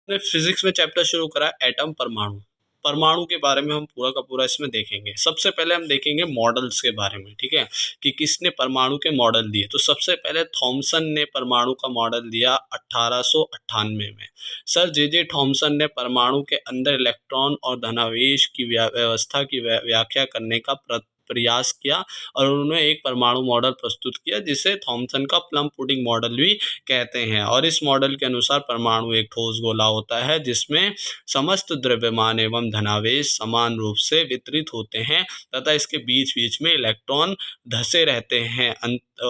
ने फिजिक्स में चैप्टर शुरू करा एटम परमाणु। परमाणु के बारे में हम पूरा का पूरा इसमें देखेंगे। सबसे पहले हम देखेंगे मॉडल्स के बारे में, ठीक है, कि किसने परमाणु के मॉडल दिए। तो सबसे पहले थॉमसन ने परमाणु का मॉडल दिया 1898 में। सर जे थॉमसन ने परमाणु के अंदर इलेक्ट्रॉन और धनावेश की व्यवस्था की व्याख्या करने का प्रयास किया और उन्होंने एक परमाणु मॉडल प्रस्तुत किया जिसे थॉमसन का प्लम पुडिंग मॉडल भी कहते हैं। और इस मॉडल के अनुसार परमाणु एक ठोस गोला होता है जिसमें समस्त द्रव्यमान एवं धनावेश समान रूप से वितरित होते हैं तथा इसके बीच बीच में इलेक्ट्रॉन धसे रहते हैं।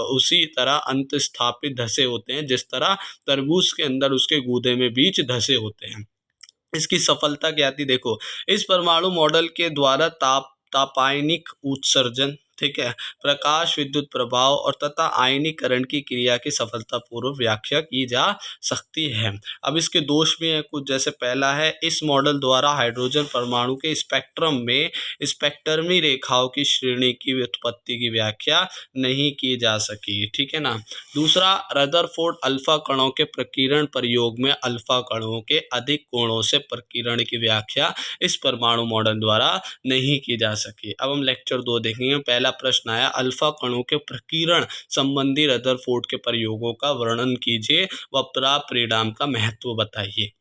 उसी तरह अंत स्थापित धसे होते हैं जिस तरह तरबूज के अंदर उसके गूदे में बीज धसे होते हैं। इसकी सफलता क्या थी देखो, इस परमाणु मॉडल के द्वारा तापायनिक उत्सर्जन, ठीक है, प्रकाश विद्युत प्रभाव और तथा आयनीकरण की क्रिया की सफलतापूर्वक व्याख्या की जा सकती है। अब इसके दोष भी हैं कुछ, जैसे पहला है इस मॉडल द्वारा हाइड्रोजन परमाणु के स्पेक्ट्रम में स्पेक्ट्रमी रेखाओं की श्रेणी की व्युत्पत्ति की व्याख्या नहीं की जा सकी, ठीक है ना। दूसरा, रदरफोर्ड अल्फा कणों के प्रकीर्ण प्रयोग में अल्फा कणों के अधिक कोणों से प्रकीर्ण की व्याख्या इस परमाणु मॉडल द्वारा नहीं की जा सकी। अब हम लेक्चर 2 देखेंगे। पहला प्रश्न आया, अल्फा कणों के प्रकीर्ण संबंधी रदरफोर्ड के प्रयोगों का वर्णन कीजिए व प्राप्त परिणाम का महत्व बताइए।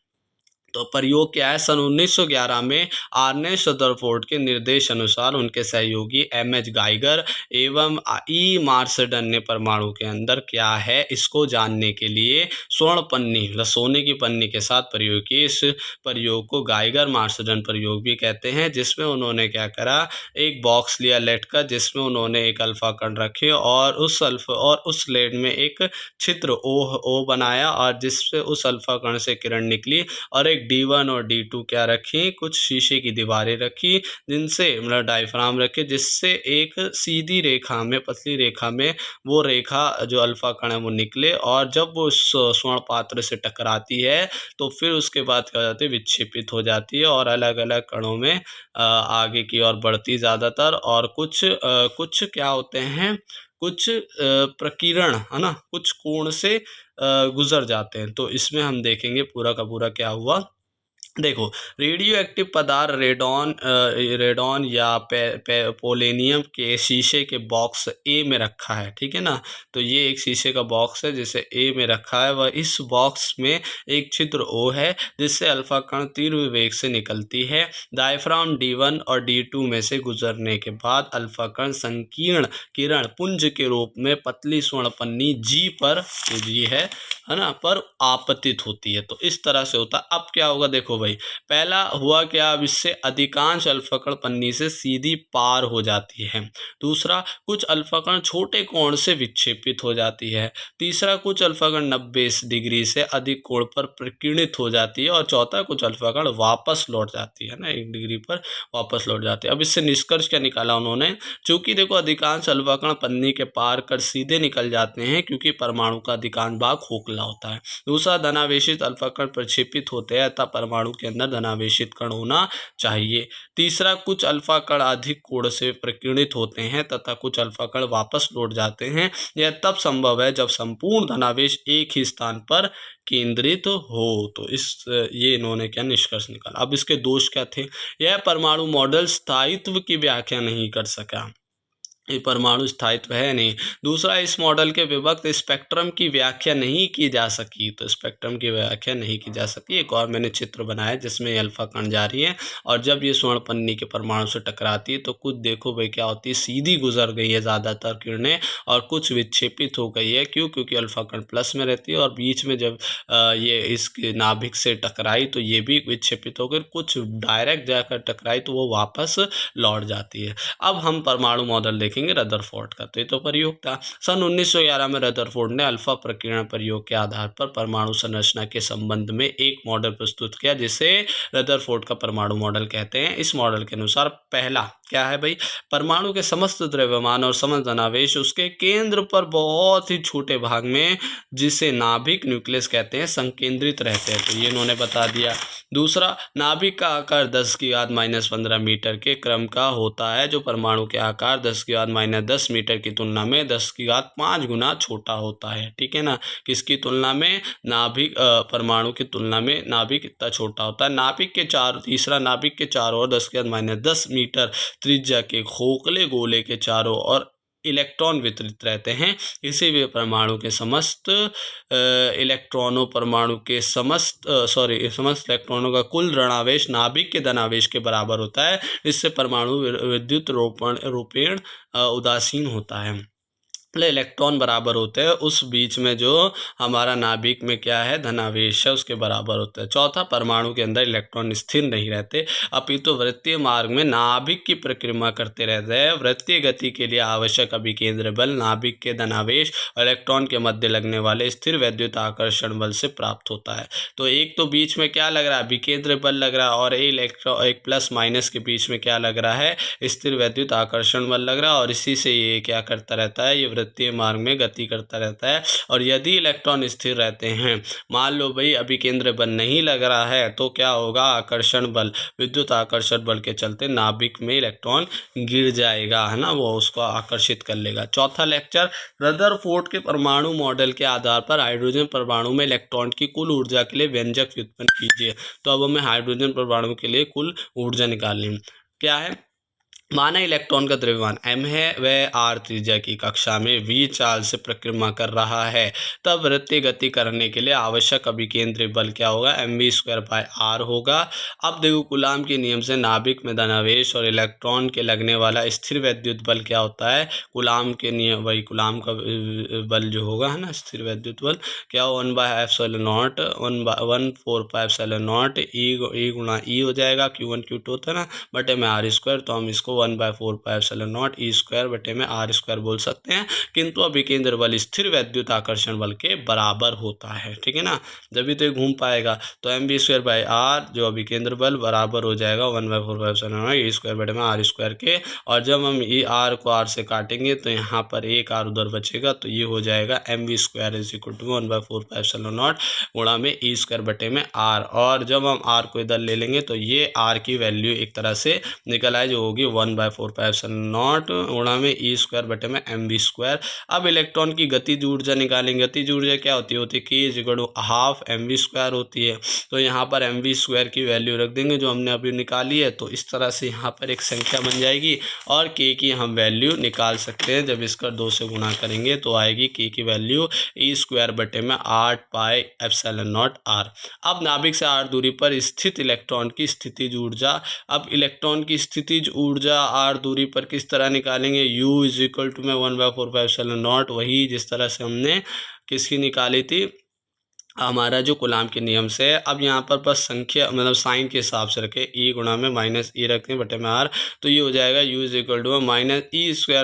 तो प्रयोग क्या है, सन 1911 में आर्नेस्ट रदरफोर्ड के निर्देश अनुसार उनके सहयोगी एम.एच. गाइगर एवं ई. मार्सडन ने परमाणु के अंदर क्या है इसको जानने के लिए स्वर्ण पन्नी, सोने की पन्नी के साथ प्रयोग किए। इस प्रयोग को गाइगर मार्सडन प्रयोग भी कहते हैं, जिसमें उन्होंने क्या करा, एक बॉक्स लिया लेड का जिसमें उन्होंने एक अल्फा कण रखे और उस लेड में एक छिद्र ओ बनाया और जिससे उस अल्फा कण से किरण निकली और एक D1 और D2 क्या रखी, कुछ शीशे की दीवारें रखी जिनसे मतलब डायफ्राम रखे जिससे एक सीधी रेखा में, पतली रेखा में वो रेखा जो अल्फा कण है वो निकले और जब वो स्वर्ण पात्र से टकराती है तो फिर उसके बाद क्या हो जाती है, विक्षेपित हो जाती है और अलग अलग कणों में आगे की ओर बढ़ती ज़्यादातर। और कुछ क्या होते हैं, कुछ प्रकीर्ण है ना, कुछ कोण से गुजर जाते हैं। तो इसमें हम देखेंगे पूरा का पूरा क्या हुआ। देखो, रेडियो एक्टिव पदार्थ रेडॉन या पोलेनियम के शीशे के बॉक्स ए में रखा है, ठीक है ना। तो ये एक शीशे का बॉक्स है जिसे ए में रखा है, वह इस बॉक्स में एक छिद्र ओ है जिससे अल्फा कण तीव्र वेग से निकलती है। डायफ्राम D1 और D2 में से गुजरने के बाद अल्फा कण संकीर्ण किरण पुंज के रूप में पतली स्वर्ण पन्नी G पर जी है ना, पर आपतित होती है। तो इस तरह से होता है। अब क्या होगा देखो भाई, पहला हुआ क्या, अब इससे अधिकांश अल्फा कण पन्नी से सीधी पार हो जाती है। दूसरा, कुछ अल्फा कण छोटे कोण से विक्षेपित हो जाती है। तीसरा, कुछ अल्फा कण 90 डिग्री से अधिक कोण पर प्रकीर्णित हो जाती है। और चौथा, कुछ अल्फा कण वापस लौट जाती है ना, 1 डिग्री पर वापस लौट जाती है। अब इससे निष्कर्ष क्या निकाला उन्होंने, चूंकि देखो अधिकांश अल्फा कण पन्नी के पार कर सीधे निकल जाते हैं क्योंकि परमाणु का अधिकांश भाग खोखला होता है। दूसरा, धनावेशित अल्फा कण प्रक्षेपित होते हैं अतः परमाणु के अंदर धनावेशित कण होना चाहिए। तीसरा, कुछ अल्फा कण अधिक कोण से प्रकीर्णित होते हैं तथा कुछ अल्फा कण वापस लौट जाते हैं। यह तब संभव है जब संपूर्ण धनावेश एक ही स्थान पर केंद्रित हो। तो ये इन्होंने क्या निष्कर्ष निकाला। अब इसके दोष क्या थे, यह परमाणु मॉडल स्थायित्व की व्याख्या नहीं कर सका, ये परमाणु स्थायित्व है नहीं। दूसरा, इस मॉडल के विभक्त स्पेक्ट्रम की व्याख्या नहीं की जा सकी, तो स्पेक्ट्रम की व्याख्या नहीं की जा सकी। एक और मैंने चित्र बनाया जिसमें अल्फा कण जा रही है और जब ये स्वर्ण पन्नी के परमाणु से टकराती है तो कुछ देखो भाई क्या होती है, सीधी गुजर गई है ज़्यादातर किरणें और कुछ विक्षेपित हो गई है। क्यों, क्योंकि अल्फा कण प्लस में रहती है और बीच में जब ये इसके नाभिक से टकराई तो ये भी विक्षेपित हो गई, कुछ डायरेक्ट जाकर टकराई तो वो वापस लौट जाती है। अब हम परमाणु मॉडल देखेंगे रदरफोर्ड का। तो ये तो प्रयोग था। सन 1911 में रदरफोर्ड ने अल्फा प्रकीर्णन प्रयोग के आधार पर परमाणु संरचना के संबंध में एक मॉडल प्रस्तुत किया जिसे रदरफोर्ड का परमाणु मॉडल कहते हैं। इस मॉडल के अनुसार पहला क्या है भाई, परमाणु के समस्त द्रव्यमान और समस्त धनावेश उसके केंद्र पर बहुत ही छोटे भाग में, जिसे नाभिक न्यूक्लियस कहते हैं, संकेंद्रित रहते हैं। तो ये इन्होंने बता दिया। दूसरा, नाभिक का आकार 10 की घात -15 मीटर के क्रम का होता है, जो परमाणु के आकार 10 की घात -10 मीटर की तुलना में 10 की घात 5 गुना छोटा होता है। ठीक है ना, किसकी तुलना में? नाभिक परमाणु की तुलना में नाभिक इतना छोटा होता है। तीसरा, नाभिक के चारों ओर 10 की घात -10 मीटर त्रिज्या के खोखले गोले के चारों ओर इलेक्ट्रॉन वितरित रहते हैं। किसी भी परमाणु के समस्त समस्त इलेक्ट्रॉनों का कुल ऋणावेश नाभिक के धनावेश के बराबर होता है। इससे परमाणु विद्युत रूपेण उदासीन होता है। इलेक्ट्रॉन बराबर होते हैं उस बीच में जो हमारा नाभिक में क्या है, धनावेश है, उसके बराबर होता है। चौथा, परमाणु के अंदर इलेक्ट्रॉन स्थिर नहीं रहते, अपितु वृत्तीय मार्ग में नाभिक की परिक्रमा करते रहते हैं। वृत्तीय गति के लिए आवश्यक अभिकेंद्र बल नाभिक के धनावेश और इलेक्ट्रॉन के मध्य लगने वाले स्थिर वैद्युत आकर्षण बल से प्राप्त होता है। तो एक तो बीच में क्या लग रहा है, अभिकेंद्र बल लग रहा है, और एक प्लस माइनस के बीच में क्या लग रहा है, स्थिर वैद्युत आकर्षण बल लग रहा है, और इसी से ये क्या करता रहता है, ये वृत्तीय मार्ग में गति करता रहता है। और यदि इलेक्ट्रॉन स्थिर रहते हैं, मान लो भाई अभिकेंद्र बल नहीं लग रहा है, तो क्या होगा, आकर्षण बल, विद्युत आकर्षण बल के चलते नाभिक में इलेक्ट्रॉन गिर जाएगा, है ना, वो उसको आकर्षित कर लेगा। चौथा लेक्चर, रदरफोर्ड के परमाणु मॉडल के आधार पर हाइड्रोजन परमाणु में इलेक्ट्रॉन की कुल ऊर्जा के लिए व्यंजक व्युत्पन्न कीजिए। तो अब हमें हाइड्रोजन परमाणु के लिए कुल ऊर्जा निकालनी है। क्या है, माना इलेक्ट्रॉन का द्रव्यमान m है, वह r त्रिज्या की कक्षा में v चाल से परिक्रमा कर रहा है, तब वृत्तीय गति करने के लिए आवश्यक अभिकेंद्री बल क्या होगा, mv²/r होगा। अब देखो, कूलाम के नियम से नाभिक में धनावेश और इलेक्ट्रॉन के लगने वाला स्थिर वैद्युत बल क्या होता है, कूलाम के नियम, वही कूलाम का बल जो होगा, है ना, स्थिर वैद्युत बल क्या हो, 1/ε0 1/4πε0 e गुणा e हो जाएगा, Q1 Q2 होता है ना, बटे में r²। तो हम इसको 1/4πε0 e² बटे में r² बोल सकते हैं। किंतु अभिकेंद्र बल स्थिर वैद्युत आकर्षण बल के बराबर होता है। ठीक है ना, जब भी तो घूम पाएगा। तो mv²/r जो अभिकेंद्र बल बराबर हो जाएगा 1/4πε0 e² बटे में r² के। और जब हम r को r से काटेंगे तो यहाँ पर एक r उधर बचेगा, तो ये हो जाएगा mv² = 1/4πε0 गुणा में e² बटे में r। और जब हम r को इधर ले लेंगे तो ये r की वैल्यू एक तरह से निकल आए, जो होगी 1/4πε0 गुणा में e² बटे में mv²। अब इलेक्ट्रॉन की गतिज ऊर्जा निकालेंगे। गतिज ऊर्जा क्या होती है, k = ½ mv² होती है। तो यहाँ पर mv² की वैल्यू रख देंगे जो हमने अभी निकाली है। तो इस तरह से यहाँ पर एक संख्या बन जाएगी, और k की हम वैल्यू निकाल सकते हैं। जब इसका 2 से गुणा करेंगे तो आएगी k की वैल्यू e² बटे में 8πε0r। अब नाभिक से r दूरी पर स्थित इलेक्ट्रॉन की स्थितिज ऊर्जा। अब इलेक्ट्रॉन की स्थितिज ऊर्जा r दूरी पर किस तरह निकालेंगे, u = में 1/4πε0, वही जिस तरह से हमने किसकी निकाली थी, हमारा जो कूलाम के नियम से है। अब यहाँ पर बस संख्या मतलब साइन के हिसाब से रखें, e गुणा में -e रखते हैं बटे में r। तो ये हो जाएगा u = -e²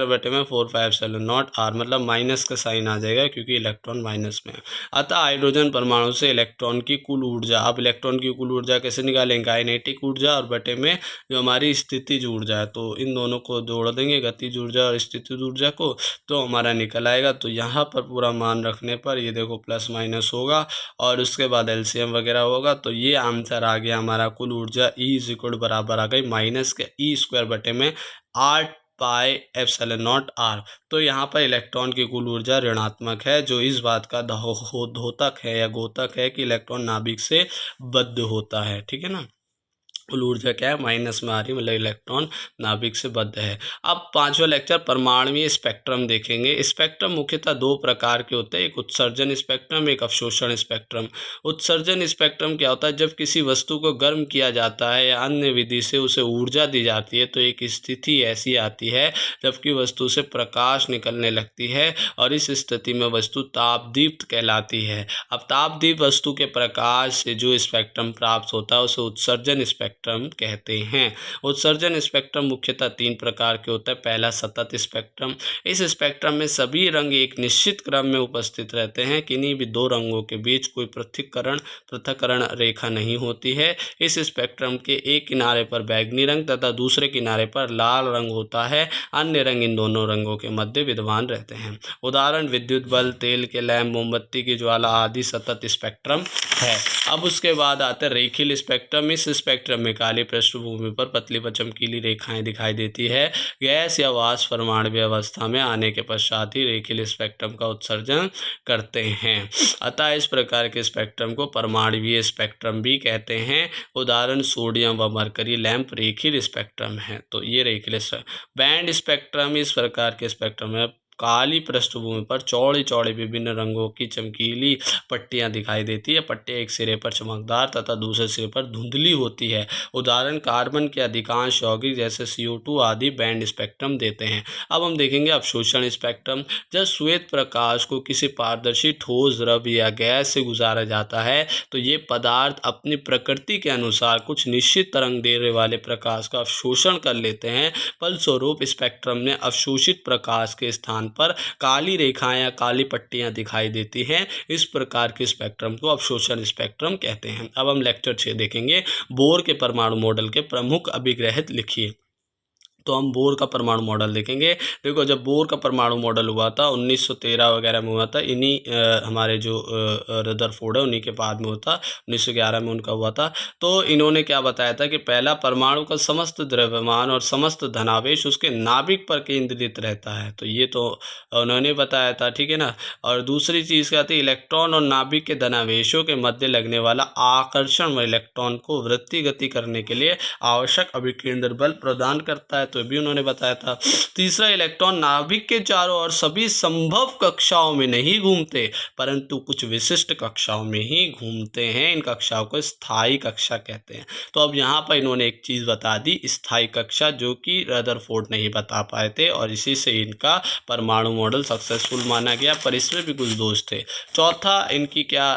बटे में 4πε0r, मतलब माइनस का साइन आ जाएगा क्योंकि इलेक्ट्रॉन माइनस में है। अतः हाइड्रोजन परमाणु से इलेक्ट्रॉन की कुल ऊर्जा, अब इलेक्ट्रॉन की कुल ऊर्जा कैसे निकालेंगे, काइनेटिक ऊर्जा और बटे में जो हमारी स्थितिज ऊर्जा है, तो इन दोनों को जोड़ देंगे, गतिज ऊर्जा और स्थितिज ऊर्जा को, तो हमारा निकल आएगा। तो यहाँ पर पूरा मान रखने पर ये देखो प्लस माइनस होगा, और उसके बाद एलसीएम वगैरह होगा। तो ये आंसर आ गया हमारा, कुल ऊर्जा E बराबर आ गई माइनस के e² बटे में 8πε0r। तो यहाँ पर इलेक्ट्रॉन की कुल ऊर्जा ऋणात्मक है, जो इस बात का द्योतक है या द्योतक है कि इलेक्ट्रॉन नाभिक से बद्ध होता है। ठीक है ना, कुल ऊर्जा क्या है, माइनस में आ रही, मतलब इलेक्ट्रॉन नाभिक से बद्ध है। अब 5वां लेक्चर परमाणुीय स्पेक्ट्रम देखेंगे। स्पेक्ट्रम मुख्यतः 2 प्रकार के होते हैं, एक उत्सर्जन स्पेक्ट्रम, एक अवशोषण स्पेक्ट्रम। उत्सर्जन स्पेक्ट्रम क्या होता है, जब किसी वस्तु को गर्म किया जाता है या अन्य विधि से उसे ऊर्जा दी जाती है, तो एक स्थिति ऐसी आती है जबकि वस्तु से प्रकाश निकलने लगती है, और इस स्थिति में वस्तु तापदीप्त कहलाती है। अब तापदीप्त वस्तु के प्रकाश से जो स्पेक्ट्रम प्राप्त होता है उसे उत्सर्जन स्पेक्ट्रम स्पेक्ट्रम कहते हैं। उत्सर्जन स्पेक्ट्रम मुख्यतः 3 प्रकार के होता है। पहला सतत स्पेक्ट्रम। इस स्पेक्ट्रम में सभी रंग एक निश्चित क्रम में उपस्थित रहते हैं। किन्हीं भी दो रंगों के बीच कोई पृथक्करण रेखा नहीं होती है। इस स्पेक्ट्रम के एक किनारे पर बैंगनी रंग तथा दूसरे किनारे पर लाल रंग होता है। अन्य रंग इन दोनों रंगों के मध्य विद्यमान रहते हैं। उदाहरण विद्युत बल्ब, तेल के लैंप, मोमबत्ती की ज्वाला आदि सतत स्पेक्ट्रम है। अब उसके बाद आता है रेखीय स्पेक्ट्रम। इस स्पेक्ट्रम में काली पृष्ठभूमि पर पतली व चमकीली रेखाएं दिखाई देती है। गैस या वाष्प परमाणु अवस्था में आने के पश्चात ही रेखीय स्पेक्ट्रम का उत्सर्जन करते हैं। अतः इस प्रकार के स्पेक्ट्रम को परमाणुवीय स्पेक्ट्रम भी कहते हैं। उदाहरण सोडियम व मरकरी लैंप रेखीय स्पेक्ट्रम है। तो ये रेखीय बैंड स्पेक्ट्रम इस प्रकार के स्पेक्ट्रम है। काली पृष्ठभूमि पर चौड़ी चौड़ी विभिन्न रंगों की चमकीली पट्टियां दिखाई देती है। पट्टियां एक सिरे पर चमकदार तथा दूसरे सिरे पर धुंधली होती है। उदाहरण कार्बन के अधिकांश यौगिक जैसे CO2 आदि बैंड स्पेक्ट्रम देते हैं। अब हम देखेंगे अवशोषण स्पेक्ट्रम। जब श्वेत प्रकाश को किसी पारदर्शी ठोस द्रव्य या गैस से गुजारा जाता है तो ये पदार्थ अपनी प्रकृति के अनुसार कुछ निश्चित तरंग दैर्ध्य वाले प्रकाश का अवशोषण कर लेते हैं। फलस्वरूप स्पेक्ट्रम में अवशोषित प्रकाश के स्थान पर काली रेखाएं या काली पट्टियां दिखाई देती हैं। इस प्रकार के स्पेक्ट्रम को अवशोषण स्पेक्ट्रम कहते हैं। अब हम लेक्चर 6 देखेंगे। बोर के परमाणु मॉडल के प्रमुख अभिग्रहित लिखिए। तो हम बोर का परमाणु मॉडल देखेंगे। देखो, जब बोर का परमाणु मॉडल हुआ था 1913 वगैरह में हुआ था। इन्हीं हमारे जो रदरफोर्ड है उन्हीं के बाद में हुआ था। 1911 में उनका हुआ था। तो इन्होंने क्या बताया था कि पहला परमाणु का समस्त द्रव्यमान और समस्त धनावेश उसके नाभिक पर केंद्रित रहता है। तो ये तो उन्होंने बताया था, ठीक है ना। और दूसरी चीज़ क्या थी, इलेक्ट्रॉन और नाभिक के धनावेशों के मध्य लगने वाला आकर्षण व इलेक्ट्रॉन को वृत्ति गति करने के लिए आवश्यक अभिकेंद्र बल प्रदान करता है। तो भी उन्होंने बताया था। तीसरा, इलेक्ट्रॉन नाभिक के चारों ओर सभी संभव कक्षाओं में नहीं घूमते परंतु कुछ विशिष्ट कक्षाओं में ही घूमते हैं। इन कक्षाओं को स्थायी कक्षा कहते हैं। तो अब यहाँ पर इन्होंने एक चीज़ बता दी, स्थायी कक्षा, जो कि रदरफोर्ड नहीं बता पाए थे और इसी से इनका परमाणु मॉडल सक्सेसफुल माना गया। पर इसमें भी कुछ दोष थे। चौथा, इनकी क्या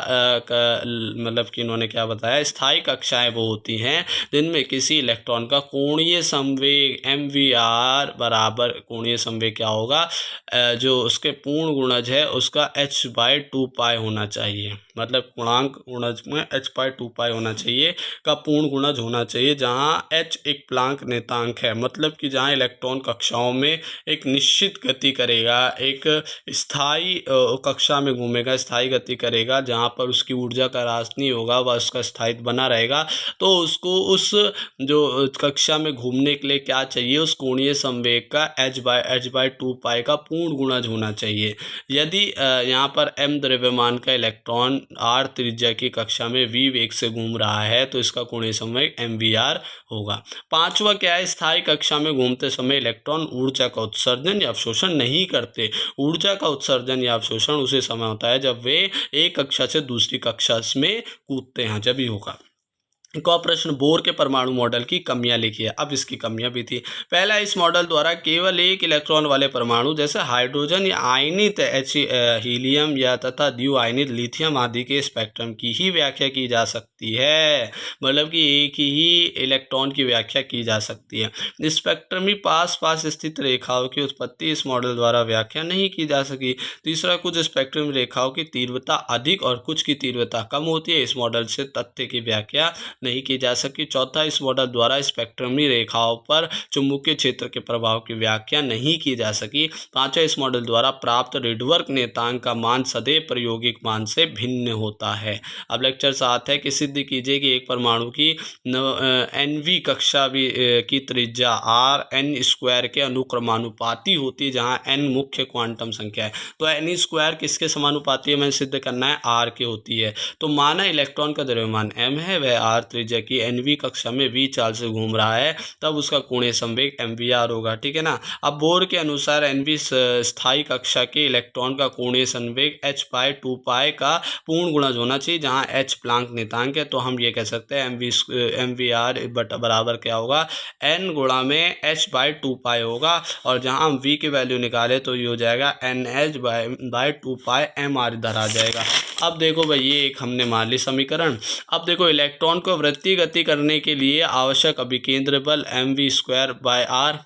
मतलब कि इन्होंने क्या बताया, स्थायी कक्षाएं वो होती हैं जिनमें किसी इलेक्ट्रॉन का कोणीय संवेग MVR बराबर, कोणीय संवेग क्या होगा, जो उसके पूर्ण गुणज है उसका h/2π होना चाहिए। मतलब पूर्णांक गुणज में h/2π होना चाहिए का पूर्ण गुणज होना चाहिए, जहां h एक प्लांक नियतांक है। मतलब कि जहां इलेक्ट्रॉन कक्षाओं में एक निश्चित गति करेगा, एक स्थायी कक्षा में घूमेगा, स्थायी गति करेगा, जहां पर उसकी ऊर्जा का ह्रास नहीं होगा, वह उसका स्थायित्व बना रहेगा। तो उसको उस जो कक्षा में घूमने के लिए क्या चाहिए, उस कोणीय संवेग का h/2π का पूर्ण गुणज होना चाहिए। यदि यहाँ पर m द्रव्यमान का इलेक्ट्रॉन r त्रिज्या की कक्षा में v वेग से घूम रहा है तो इसका कोणीय संवेग MVR होगा। पांचवा क्या है, स्थायी कक्षा में घूमते समय इलेक्ट्रॉन ऊर्जा का उत्सर्जन या अवशोषण नहीं करते। ऊर्जा का उत्सर्जन या अवशोषण उसी समय होता है जब वे एक कक्षा से दूसरी कक्षा में कूदते हैं, जब ही होगा। एक और प्रश्न, बोर के परमाणु मॉडल की कमियां लिखिए। अब इसकी कमियां भी थी। पहला, इस मॉडल द्वारा केवल एक इलेक्ट्रॉन वाले परमाणु जैसे हाइड्रोजन या आयनित हीलियम या तथा द्विआयनित लिथियम आदि के स्पेक्ट्रम की ही व्याख्या की जा सकती है। मतलब कि एक ही इलेक्ट्रॉन की व्याख्या की जा सकती है। स्पेक्ट्रम में पास पास स्थित रेखाओं की उत्पत्ति इस मॉडल द्वारा व्याख्या नहीं की जा सकी। तीसरा, कुछ स्पेक्ट्रम रेखाओं की तीव्रता अधिक और कुछ की तीव्रता कम होती है। इस मॉडल से तथ्य की व्याख्या नहीं की जा सकी। चौथा, इस मॉडल द्वारा स्पेक्ट्रमी रेखाओं पर चुंबकीय क्षेत्र के प्रभाव की व्याख्या नहीं की जा सकी। पांचवा, इस मॉडल द्वारा प्राप्त रेडवर्क नियतांक का मान सदैव प्रायोगिक मान से भिन्न होता है। अब लेक्चर 7 है कि सिद्ध कीजिए कि एक परमाणु की NV कक्षा की त्रिज्या Rn² के अनुक्रमानुपाती होती है, जहां n मुख्य क्वांटम संख्या है। तो n² किसके समानुपाती है, हमें सिद्ध करना है, r के होती है। तो माना इलेक्ट्रॉन का द्रव्यमान m है, वह r त्रिज्या की NV कक्षा में v चाल से घूम रहा है, तब उसका कोणीय संवेग MVR होगा, ठीक है ना। अब बोर के अनुसार NV स्थायी कक्षा के इलेक्ट्रॉन का कोणीय संवेग h/2π का पूर्ण गुणज होना चाहिए, जहां h प्लांक नियतांक है। तो हम ये कह सकते हैं MVR बराबर क्या होगा, n गुणा में h/2π होगा। और जहां हम v की वैल्यू निकाले तो ये हो जाएगा NH/2π MR इधर आ जाएगा। अब देखो भाई, ये एक हमने मान ली समीकरण। अब देखो, इलेक्ट्रॉन को वृत्तीय गति करने के लिए आवश्यक अभिकेंद्र बल mv²/r,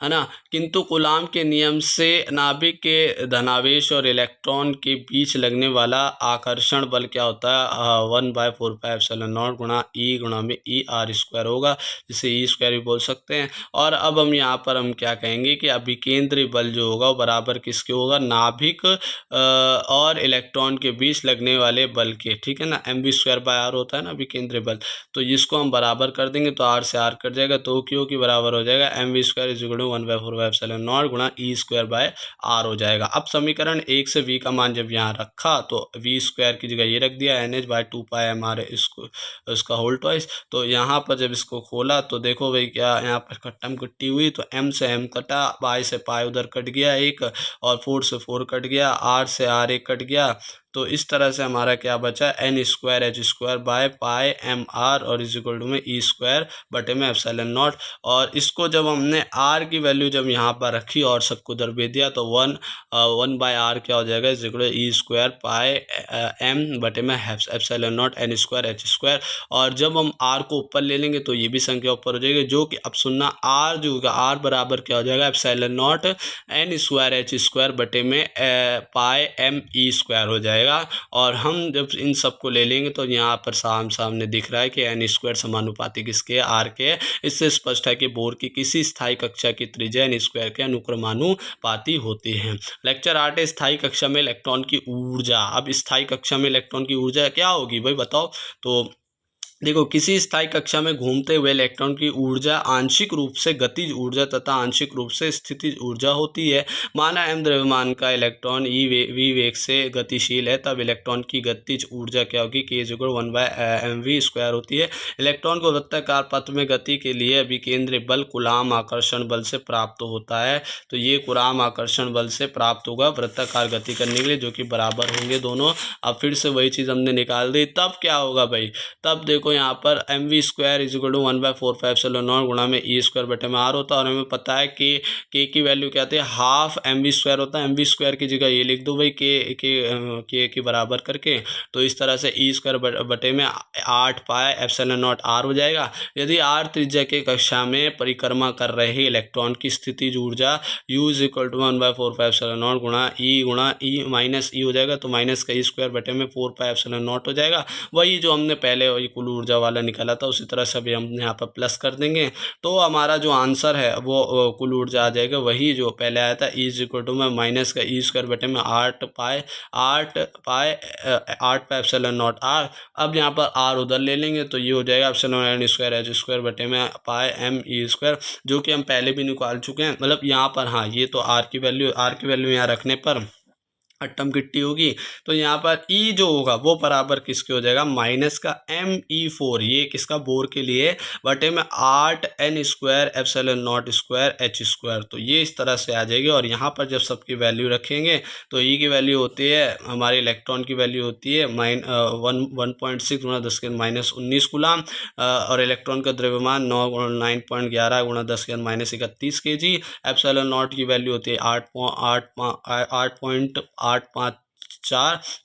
है ना। किंतु कूलाम के नियम से नाभिक के धनावेश और इलेक्ट्रॉन के बीच लगने वाला आकर्षण बल क्या होता है, 1/4πε0 गुणा ई गुणा में ER² होगा, जिसे E² भी बोल सकते हैं। और अब हम यहाँ पर हम क्या कहेंगे कि अभिकेंद्री बल जो होगा वो बराबर किसके होगा, नाभिक और इलेक्ट्रॉन के बीच लगने वाले बल के, ठीक है ना। mv²/r होता है ना अभिकेंद्री बल, तो इसको हम बराबर कर देंगे तो r से r कट जाएगा, तो क्यों की बराबर हो जाएगा mv² = 1/4πε0 गुणा E²/r हो जाएगा। अब समीकरण 1 से v का मान जब यहाँ रखा तो v² की जगह ये रख दिया NH/2πmr इसका होल ट्वाइस। तो यहाँ पर जब इसको खोला तो देखो भाई क्या यहाँ पर कट्टम कट्टी हुई, तो m से m कटा, पाई से पाई उधर कट गया एक, और 4 से 4 कट गया, r से r एक कट गया। तो इस तरह से हमारा क्या बचा, n²h²/πmr और = में E²/ε0। और इसको जब हमने r की वैल्यू जब यहाँ पर रखी और सबको उधर भेज दिया तो 1/r क्या हो जाएगा, E²/m/ε0 n²h²। और जब हम r को ऊपर ले लेंगे तो ये भी संख्या ऊपर हो जाएगी, जो कि अब सुनना r जो होगा r बराबर क्या हो जाएगा, ε0 n²h²/πme² हो जाएगा। और हम जब इन सबको ले लेंगे तो यहाँ पर सामने दिख रहा है कि n² समानुपाती किसके, r के। इससे स्पष्ट है कि बोर की किसी स्थायी कक्षा की त्रिज्या n² के अनुक्रमानुपाती होती है। लेक्चर 8 है स्थायी कक्षा में इलेक्ट्रॉन की ऊर्जा। अब स्थायी कक्षा में इलेक्ट्रॉन की ऊर्जा क्या होगी भाई बताओ। तो देखो, किसी स्थायी कक्षा में घूमते हुए इलेक्ट्रॉन की ऊर्जा आंशिक रूप से गतिज ऊर्जा तथा आंशिक रूप से स्थितिज ऊर्जा होती है। माना m द्रव्यमान का इलेक्ट्रॉन v वेग से गतिशील है, तब इलेक्ट्रॉन की गतिज ऊर्जा क्या होगी, k = 1/mv² होती है। इलेक्ट्रॉन को वृत्ताकार पथ में गति के लिए अभिकेंद्री बल कूलाम आकर्षण बल से प्राप्त होता है। तो ये कूलाम आकर्षण बल से प्राप्त होगा वृत्ताकार गति करने के लिए, जो कि बराबर होंगे दोनों। अब फिर से वही चीज़ हमने निकाल दी, तब क्या होगा भाई, तब देखो यहाँ पर mv² = 1/4πε0 गुणा में E²/r होता है। और हमें पता है कि k की वैल्यू क्या आती है, हाफ mv² होता है। mv² की जगह ये लिख दो भाई k के बराबर करके, तो इस तरह से E²/8πε0r हो जाएगा। यदि r त्रिज्या के कक्षा में परिक्रमा कर रहे इलेक्ट्रॉन की स्थितिज ऊर्जा u = 1/4πε0 गुणा e - e हो जाएगा, तो माइनस का E²/4πε0 हो जाएगा। वही जो हमने पहले वही कुल ऊर्जा वाला निकाला था, उसी तरह से अभी हम यहाँ पर प्लस कर देंगे, तो हमारा जो आंसर है वो कुल ऊर्जा आ जाएगा वही जो पहले आया था, E में माइनस का E²/8πε0r। अब यहाँ पर r उधर ले लेंगे तो ये हो जाएगा ε0n²h²/πme², जो कि हम पहले भी निकाल चुके हैं। मतलब यहाँ पर हाँ, ये तो r की वैल्यू यहाँ रखने पर अट्टम किट्टी होगी। तो यहाँ पर E जो होगा वो बराबर किसके हो जाएगा, माइनस का me4, ये किसका, बोर के लिए, बटे में 8n²ε0²h²। तो ये इस तरह से आ जाएगी। और यहाँ पर जब सबकी वैल्यू रखेंगे तो E की वैल्यू होती है, हमारे इलेक्ट्रॉन की वैल्यू होती है 1.6 × 10⁻19 कूलाम, और इलेक्ट्रॉन का द्रव्यमान 9.11 × 10⁻31 kg। ε0 की वैल्यू होती है 8.854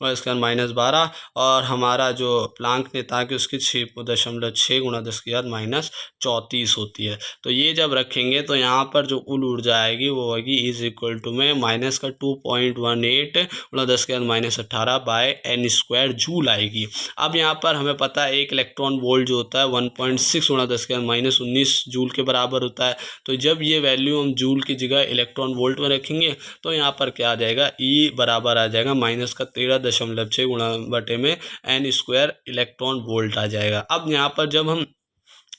और इसका -12, और हमारा जो प्लांक ने था कि उसकी 6.6 × 10⁻34 होती है। तो ये जब रखेंगे तो यहाँ पर जो कुल ऊर्जा आएगी वो होगी E में माइनस का 2.18 × 10⁻18/n² जूल आएगी। अब यहाँ पर हमें पता है एक इलेक्ट्रॉन वोल्ट जो होता है 1.6 × 10⁻19 जूल के बराबर होता है। तो जब ये वैल्यू हम जूल की जगह इलेक्ट्रॉन वोल्ट में रखेंगे तो यहाँ पर क्या आ जाएगा, E बराबर आ जाएगा -13.6 बटे में n² इलेक्ट्रॉन वोल्ट आ जाएगा। अब यहाँ पर जब हम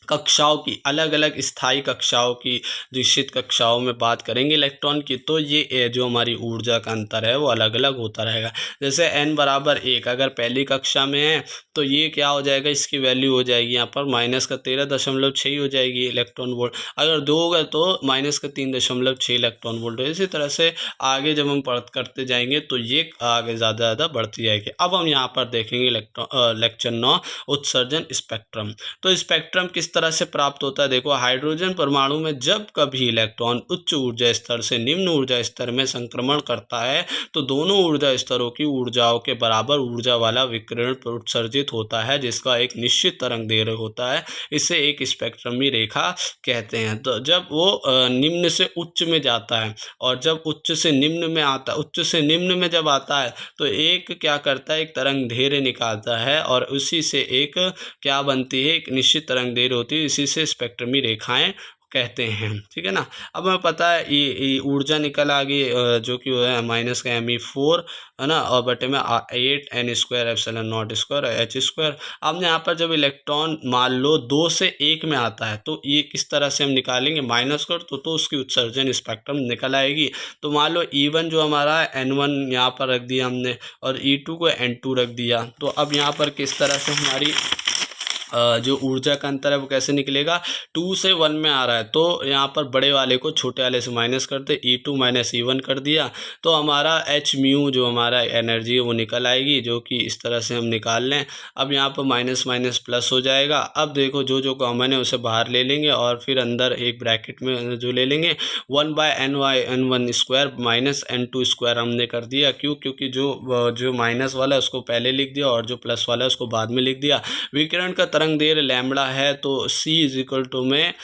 कक्षाओं की अलग अलग स्थायी कक्षाओं की निश्चित कक्षाओं में बात करेंगे इलेक्ट्रॉन की, तो ये जो हमारी ऊर्जा का अंतर है वो अलग अलग होता रहेगा। जैसे n बराबर 1 अगर पहली कक्षा में है तो ये क्या हो जाएगा, इसकी वैल्यू हो जाएगी यहाँ पर -13.6 हो जाएगी इलेक्ट्रॉन वोल्ट। अगर 2 होगा तो -3.6 इलेक्ट्रॉन वोल्ट। इसी तरह से आगे जब हम करते जाएंगे तो ये आगे ज़्यादा बढ़ती जाएगी। अब हम यहाँ पर देखेंगे लेक्चर 9 उत्सर्जन स्पेक्ट्रम। तो स्पेक्ट्रम किस तरह से प्राप्त होता है, देखो हाइड्रोजन परमाणु में जब कभी इलेक्ट्रॉन उच्च ऊर्जा स्तर से निम्न ऊर्जा स्तर में संक्रमण करता है तो दोनों ऊर्जा स्तरों की ऊर्जाओं के बराबर ऊर्जा वाला विकिरण उत्सर्जित होता है, जिसका एक निश्चित तरंग दैर्घ्य होता है। इसे एक स्पेक्ट्रमी रेखा कहते हैं। तो जब वो निम्न से उच्च में जाता है और जब उच्च से निम्न में आता, उच्च से निम्न में जब आता है तो एक क्या करता है, एक तरंग दैर्घ्य निकालता है और उसी से एक क्या बनती है, एक निश्चित तरंग दैर्घ्य होती है, इसी से स्पेक्ट्रमी रेखाएं कहते हैं। ठीक है ना। अब हमें पता है ये ऊर्जा निकल आ गई जो कि वो है माइनस का Me4 है ना, और बटे में 8n² अब यहाँ पर जब इलेक्ट्रॉन मान लो 2 से 1 में आता है तो ये किस तरह से हम निकालेंगे, माइनस कर तो उसकी उत्सर्जन स्पेक्ट्रम निकल आएगी। तो मान लो E1 जो हमारा है N1 यहाँ पर रख दिया हमने और E2 को N2 रख दिया। तो अब यहाँ पर किस तरह से हमारी जो ऊर्जा का अंतर है वो कैसे निकलेगा, 2 से 1 में आ रहा है तो यहाँ पर बड़े वाले को छोटे वाले से माइनस करते, E2 माइनस E1 कर दिया तो हमारा H म्यू जो हमारा एनर्जी है वो निकल आएगी, जो कि इस तरह से हम निकाल लें। अब यहाँ पर माइनस माइनस प्लस हो जाएगा। अब देखो जो जो कॉमन है उसे बाहर ले लेंगे और फिर अंदर एक ब्रैकेट में जो ले लेंगे 1/N1 माइनस N2 हमने कर दिया। क्यों, क्योंकि जो माइनस वाला है उसको पहले लिख दिया और जो प्लस वाला है उसको बाद में लिख दिया। विकिरण का तरंग दैर्घ्य लैम्बडा है तो C = में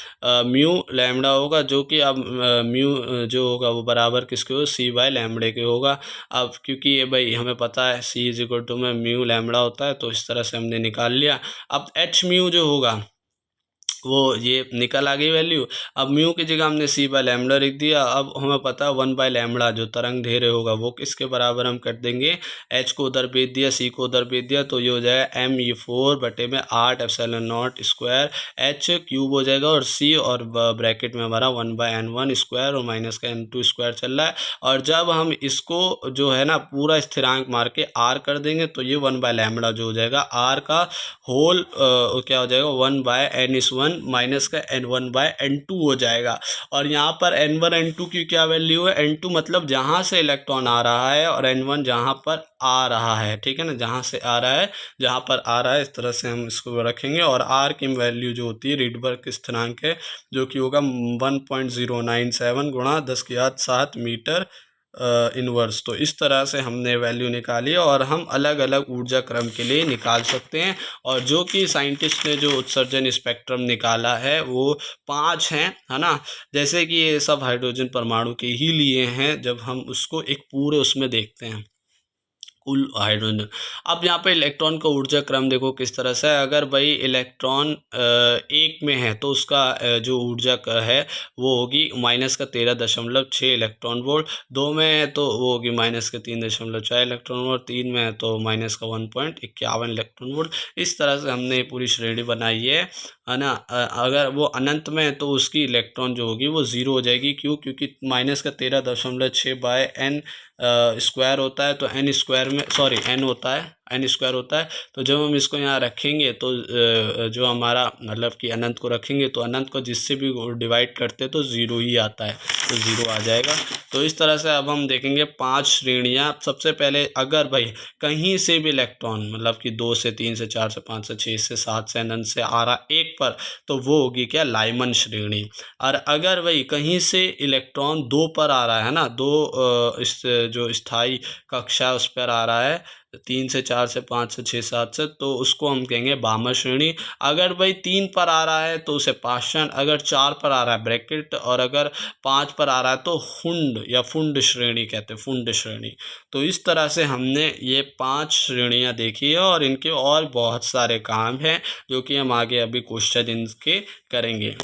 म्यू लैम्बडा होगा, जो कि अब म्यू जो होगा वो बराबर किसके हो, C/λ के होगा। अब क्योंकि ये भाई हमें पता है C = में म्यू लैम्बडा होता है तो इस तरह से हमने निकाल लिया। अब H म्यू जो होगा वो ये निकल आ गई वैल्यू। अब म्यू की जगह हमने C/λ लिख दिया। अब हमें पता है 1/λ जो तरंग दैर्घ्य होगा वो किसके बराबर हम कर देंगे, H को उधर भेज दिया, C को उधर भेज दिया तो ये हो जाएगा Me4 बटे में 8ε0² H³ हो जाएगा और C और ब्रैकेट में हमारा 1/N1² और माइनस का N2² चल रहा है। और जब हम इसको जो है ना पूरा स्थिरांक मार के R कर देंगे तो ये 1/λ जो हो जाएगा R का होल क्या हो जाएगा 1/N1 माइनस का N1/N2 हो जाएगा। और यहाँ पर N1 N2 की क्या वैल्यू है, N2 मतलब जहाँ से इलेक्ट्रॉन आ रहा है और N1 जहाँ पर आ रहा है। ठीक है ना, जहाँ से आ रहा है जहाँ पर आ रहा है, इस तरह से हम इसको रखेंगे। और R की वैल्यू जो होती है रीडबर्ग स्थिरांक है जो कि होगा 1.097 गुणा 10⁷ मीटर इनवर्स। तो इस तरह से हमने वैल्यू निकाली और हम अलग अलग ऊर्जा क्रम के लिए निकाल सकते हैं। और जो कि साइंटिस्ट ने जो उत्सर्जन स्पेक्ट्रम निकाला है वो 5 हैं, है ना। जैसे कि ये सब हाइड्रोजन परमाणु के ही लिए हैं, जब हम उसको एक पूरे उसमें देखते हैं कुल हाइड्रोजन। अब यहाँ पे इलेक्ट्रॉन का ऊर्जा क्रम देखो किस तरह से है। अगर भाई इलेक्ट्रॉन 1 में है तो उसका जो ऊर्जा है वो होगी -13.6 इलेक्ट्रॉन वोल्ट। 2 में है तो वो होगी -3.4 इलेक्ट्रॉन वोल्ट। 3 में है तो -1.51 इलेक्ट्रॉन वोल्ट। इस तरह से हमने पूरी श्रेणी बनाई है ना। अगर वो अनंत में है तो उसकी इलेक्ट्रॉन जो होगी वो 0 हो जाएगी। क्यों, क्योंकि -13.6/N² होता है तो N होता है, N² होता है। तो जब हम इसको यहाँ रखेंगे तो जो हमारा मतलब कि अनंत को रखेंगे तो अनंत को जिससे भी डिवाइड करते तो 0 ही आता है, तो 0 आ जाएगा। तो इस तरह से अब हम देखेंगे 5 श्रेणियाँ। सबसे पहले अगर भाई कहीं से भी इलेक्ट्रॉन मतलब कि 2 से 3 से 4 से 5 से 6 से 7 से अनंत से आ रहा एक पर, तो वो होगी क्या, लाइमन श्रेणी। और अगर भाई कहीं से इलेक्ट्रॉन 2 पर आ रहा है ना, 2 इस जो स्थायी कक्षा उस पर आ रहा है 3 से 4 से 5 से 6 7 से, तो उसको हम कहेंगे बामर श्रेणी। अगर भाई 3 पर आ रहा है तो उसे पाषाण, अगर 4 पर आ रहा है ब्रैकेट, और अगर 5 पर आ रहा है तो हुंड या फुंड श्रेणी कहते हैं, फुंड श्रेणी। तो इस तरह से हमने ये 5 श्रेणियाँ देखी है और इनके और बहुत सारे काम हैं जो कि हम आगे अभी क्वेश्चन इनके करेंगे।